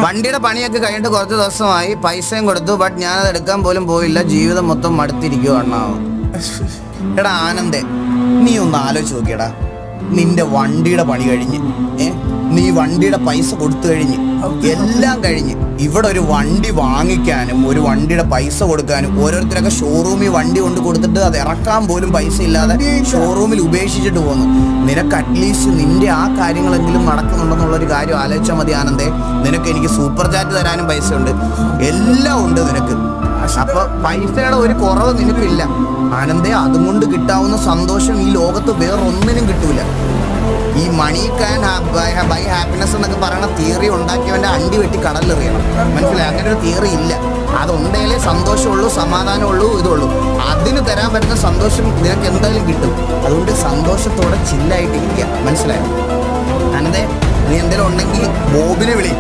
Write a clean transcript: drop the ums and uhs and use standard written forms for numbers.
വണ്ടിയുടെ പണിയൊക്കെ കഴിഞ്ഞിട്ട് കുറച്ച് ദിവസമായി, പൈസയും കൊടുത്തു. ബട്ട് ഞാനത് എടുക്കാൻ പോലും പോയില്ല. ജീവിതം മൊത്തം മടുത്തിരിക്കുക അണ്ണാവും. എടാ ആനന്ദേ, നീ ഒന്ന് ആലോചിച്ച് നോക്കിയടാ. നിന്റെ വണ്ടിയുടെ പണി കഴിഞ്ഞ്, നീ വണ്ടിയുടെ പൈസ കൊടുത്തു കഴിഞ്ഞ്, എല്ലാം കഴിഞ്ഞ് ഇവിടെ ഒരു വണ്ടി വാങ്ങിക്കാനും ഒരു വണ്ടിയുടെ പൈസ കൊടുക്കാനും ഓരോരുത്തരൊക്കെ ഷോറൂമിൽ വണ്ടി കൊണ്ട് കൊടുത്തിട്ട് അത് ഇറക്കാൻ പോലും പൈസ ഇല്ലാതെ ഷോറൂമിൽ ഉപേക്ഷിച്ചിട്ട് പോകുന്നു. നിനക്ക് അറ്റ്ലീസ്റ്റ് നിന്റെ ആ കാര്യങ്ങളെങ്കിലും നടക്കുന്നുണ്ടെന്നുള്ളൊരു കാര്യം ആലോചിച്ചാൽ മതി ആനന്ദേ. നിനക്ക് എനിക്ക് സൂപ്പർ ചാറ്റ് തരാനും പൈസ ഉണ്ട്, എല്ലാം ഉണ്ട് നിനക്ക്. അപ്പൊ പൈസയുടെ ഒരു കുറവ് നിനക്കില്ല ആനന്ദേ. അതുകൊണ്ട് കിട്ടാവുന്ന സന്തോഷം ഈ ലോകത്ത് വേറൊന്നിനും കിട്ടൂല. ഈ മണി ക്യാൻ ബൈ ഹാപ്പിനെസ് എന്നൊക്കെ പറയുന്ന തിയറി ഉണ്ടാക്കിയവൻ്റെ അണ്ടി വെട്ടി കടലിലെറിയണം. മനസ്സിലായി? അങ്ങനെ ഒരു തിയറി ഇല്ല. അതുണ്ടെങ്കിലേ സന്തോഷമുള്ളൂ, സമാധാനമുള്ളൂ, ഇതുള്ളൂ. അതിന് തരാൻ പറ്റുന്ന സന്തോഷം നിനക്ക് എന്തായാലും കിട്ടും. അതുകൊണ്ട് സന്തോഷത്തോടെ ചില്ലായിട്ടിരിക്കുക. മനസ്സിലായോ ആനന്ദേ? നീ എന്തെങ്കിലും ഉണ്ടെങ്കിൽ ബോബിനെ വിളി.